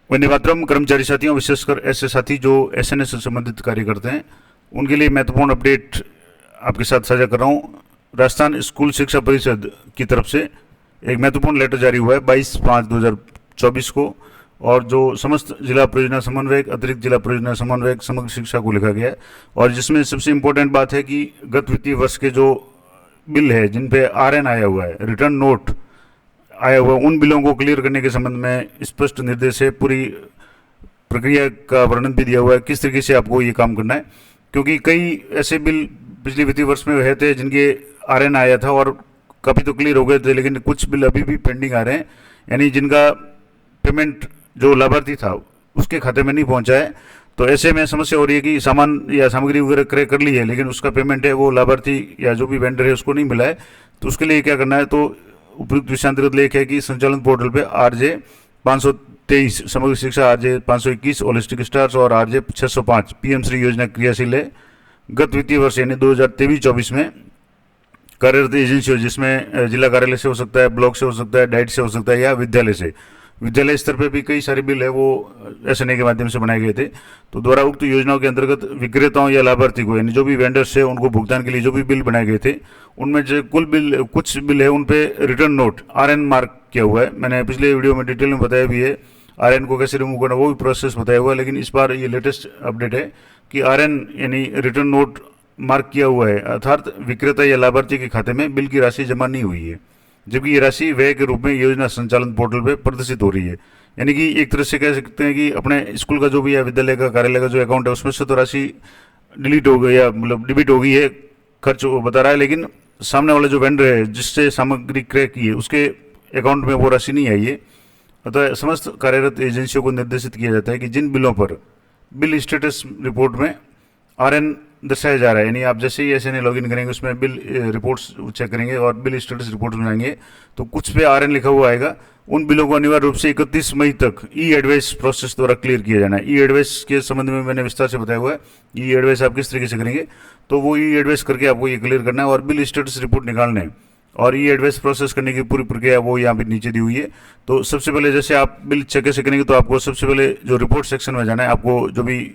वंदे मातरम। कर्मचारी साथियों, विशेषकर ऐसे साथी जो एसएनएस से संबंधित कार्य करते हैं, उनके लिए महत्वपूर्ण अपडेट आपके साथ साझा कर रहा हूँ। राजस्थान स्कूल शिक्षा परिषद की तरफ से एक महत्वपूर्ण लेटर जारी हुआ है 22/5/2024 को, और जो समस्त जिला परियोजना समन्वयक, अतिरिक्त जिला परियोजना समन्वयक, समग्र शिक्षा को लिखा गया है। और जिसमें सबसे इम्पोर्टेंट बात है कि गत वित्तीय वर्ष के जो बिल है जिन पे आरएन आया हुआ है, रिटर्न नोट आया हुआ, उन बिलों को क्लियर करने के संबंध में स्पष्ट निर्देश है। पूरी प्रक्रिया का वर्णन भी दिया हुआ है, किस तरीके से आपको ये काम करना है। क्योंकि कई ऐसे बिल पिछले वित्तीय वर्ष में हुए थे जिनके आरएन आया था और काफ़ी तो क्लियर हो गए थे, लेकिन कुछ बिल अभी भी पेंडिंग आ रहे हैं, यानी जिनका पेमेंट जो लाभार्थी था उसके खाते में नहीं पहुंचा है। तो ऐसे में समस्या हो रही है कि सामान या सामग्री वगैरह क्रय कर ली है, लेकिन उसका पेमेंट है वो लाभार्थी या जो भी वेंडर है उसको नहीं मिला है। तो उसके लिए क्या करना है, तो उपयुक्त विषयांतर्गत लेख है कि संचालन पोर्टल पे RJ 523 समग्र शिक्षा, RJ 521 होलिस्टिक स्टार्स और RJ 605 PM श्री योजना क्रियाशील है। गत वित्तीय वर्ष यानी 2023-24 में कार्यरत एजेंसी हो, जिसमें जिला कार्यालय से हो सकता है, ब्लॉक से हो सकता है, डाइट से हो सकता है या विद्यालय से। विद्यालय स्तर पे भी कई सारे बिल है वो SNA के माध्यम से बनाए गए थे। तो द्वारा उक्त योजनाओं के अंतर्गत विक्रेताओं या लाभार्थी को, यानी जो भी वेंडर्स है, उनको भुगतान के लिए जो भी बिल बनाए गए थे, उनमें जो कुल बिल, कुछ बिल है उन पे रिटर्न नोट RN मार्क किया हुआ है। मैंने पिछले वीडियो में डिटेल में बताया भी है RN को कैसे रिमूव करना, वो भी प्रोसेस बताया हुआ है। लेकिन इस बार ये लेटेस्ट अपडेट है कि RN यानी रिटर्न नोट मार्क किया हुआ है, अर्थात विक्रेता या लाभार्थी के खाते में बिल की राशि जमा नहीं हुई है, जबकि ये राशि व्यय के रूप में योजना संचालन पोर्टल पे प्रदर्शित हो रही है। यानी कि एक तरह से कह सकते हैं कि अपने स्कूल का जो भी है, विद्यालय का, कार्यालय का जो अकाउंट है, उसमें से तो राशि डिलीट हो गई या मतलब डेबिट हो गई है, खर्च बता रहा है, लेकिन सामने वाला जो वेंडर है जिससे सामग्री क्रय की है उसके अकाउंट में वो राशि नहीं आई है। अतः समस्त कार्यरत एजेंसियों को निर्देशित किया जाता है कि जिन बिलों पर बिल स्टेटस रिपोर्ट में RN दर्शाया जा रहा है, यानी आप जैसे ही SNA लॉगिन करेंगे उसमें बिल रिपोर्ट्स चेक करेंगे और बिल स्टेटस रिपोर्ट में जाएंगे तो कुछ पे RN लिखा हुआ आएगा। उन बिलों को अनिवार्य रूप से 31 मई तक E-एडवाइस प्रोसेस द्वारा क्लियर किया जाना है। E-एडवाइस के संबंध में मैंने विस्तार से बताया हुआ है। E-एडवाइस आप किस तरीके से करेंगे, तो वो E-एडवाइस करके आपको ये क्लियर करना है और बिल स्टेटस रिपोर्ट निकालना है। और E-एडवाइस प्रोसेस करने की पूरी प्रक्रिया वो यहाँ पे नीचे दी हुई है। तो सबसे पहले जैसे आप बिल चेक कैसे करेंगे, तो आपको सबसे पहले जो रिपोर्ट सेक्शन में जाना है, आपको जो भी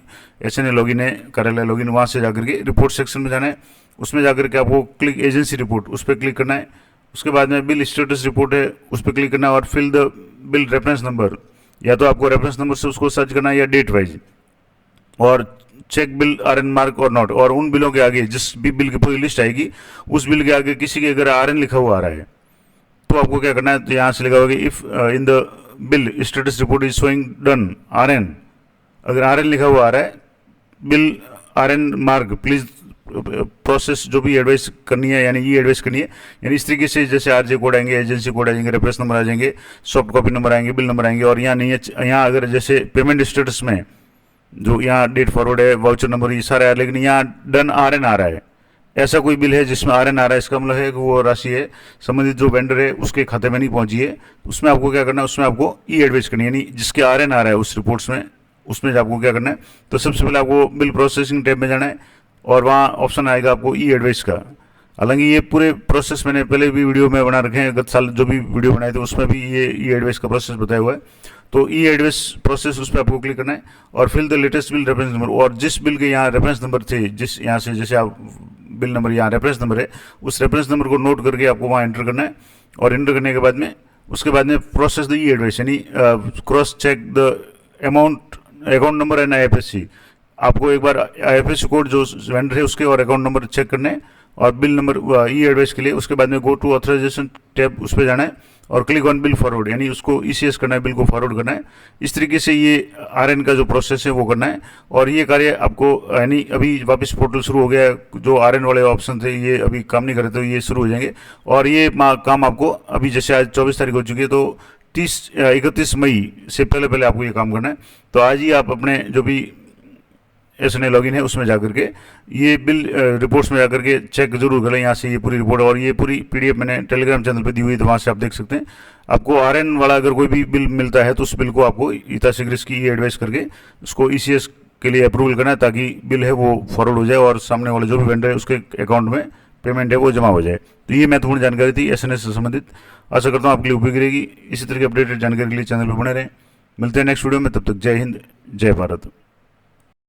SNA लॉगिन है, कार्यालय लॉगिन, वहाँ से जाकर के रिपोर्ट सेक्शन में जाना है। उसमें जाकर के आपको क्लिक एजेंसी रिपोर्ट, उस पर क्लिक करना है। उसके बाद में बिल स्टेटस रिपोर्ट है, उस पर क्लिक करना है और fill the bill reference number, या तो आपको रेफरेंस नंबर से उसको सर्च करना है या डेट वाइज, और चेक बिल RN मार्क और नॉट। और उन बिलों के आगे जिस भी बिल की पूरी लिस्ट आएगी, उस बिल के आगे किसी के अगर RN लिखा हुआ आ रहा है तो आपको क्या करना है, तो यहाँ से लिखा होगा if in the bill status report is showing done RN, अगर RN लिखा हुआ आ रहा है, bill RN mark please process, जो भी एडवाइस करनी है यानी E-एडवाइस करनी है, यानी इस तरीके से जैसे RJ कोड आएंगे, एजेंसी कोड आ जाएंगे, रेफरेंस नंबर आ जाएंगे, सॉफ्ट कॉपी नंबर आएंगे, बिल नंबर आएंगे। और यहाँ नहीं है, यहाँ अगर जैसे पेमेंट स्टेटस में जो यहाँ डेट फॉरवर्ड है, वाउचर नंबर, ये सारा है, लेकिन यहाँ डन RN आ रहा है, ऐसा कोई बिल है जिसमें RN आ रहा है, इसका मतलब है कि वो राशि है संबंधित जो वेंडर है उसके खाते में नहीं पहुंची है। उसमें आपको क्या करना है, उसमें आपको E-एडवाइस करनी है, यानी जिसके RN आ रहा है उस रिपोर्ट्स में, उसमें आपको क्या करना है, तो सबसे पहले आपको बिल प्रोसेसिंग टैब में जाना है और वहाँ ऑप्शन आएगा आपको E-एडवाइस का। हालांकि ये पूरे प्रोसेस मैंने पहले भी वीडियो में बना रखे हैं, गत साल जो भी वीडियो बनाए थे उसमें भी ये E-एडवाइस का प्रोसेस बताया हुआ है। तो E-एडवाइस प्रोसेस, उस पर आपको क्लिक करना है और fill the latest bill reference number, और जिस बिल के यहाँ रेफरेंस नंबर थे, जिस यहाँ से जैसे आप बिल नंबर यहाँ रेफरेंस नंबर है, उस रेफरेंस नंबर को नोट करके आपको वहाँ एंटर करना है। और एंटर करने के बाद में उसके बाद में प्रोसेस द E-एडवाइस, यानी cross check the amount, account number and IFSC। आपको एक बार IFSC कोड जो वेंडर है उसके और अकाउंट नंबर चेक करना है और बिल नंबर E-एडवाइस के लिए। उसके बाद में गो टू ऑथराइजेशन टैब, उस पर जाना है और क्लिक ऑन बिल फॉरवर्ड, यानी उसको ECS करना है, बिल को फॉरवर्ड करना है। इस तरीके से ये RN का जो प्रोसेस है वो करना है। और ये कार्य आपको, यानी अभी वापस पोर्टल शुरू हो गया है, जो RN वाले ऑप्शन थे ये अभी काम नहीं कर रहे थे, ये शुरू हो जाएंगे। और ये काम आपको अभी जैसे आज 24 तारीख हो चुकी है, तो 31 मई से पहले पहले आपको ये काम करना है। तो आज ही आप अपने जो भी SNA लॉगिन है उसमें जाकर के ये बिल रिपोर्ट्स में जाकर के चेक जरूर करें। यहाँ से ये पूरी रिपोर्ट और ये पूरी PDF मैंने टेलीग्राम चैनल पे दी हुई है, तो वहाँ से आप देख सकते हैं। आपको RN वाला अगर कोई भी बिल मिलता है तो उस बिल को आपको यथाशीघ्र इसकी E-एडवाइस करके उसको ECS के लिए अप्रूवल करना है, ताकि बिल है वो फॉरवर्ड हो जाए और सामने वाले जो भी वेंडर है उसके अकाउंट में पेमेंट है वो जमा हो जाए। तो ये महत्वपूर्ण जानकारी थी SNA से संबंधित। आशा करता हूँ आपके लिए उपयोगी रहेगी। इसी तरह की अपडेटेड जानकारी के लिए चैनल पर बने रहें। मिलते हैं नेक्स्ट वीडियो में, तब तक जय हिंद, जय भारत।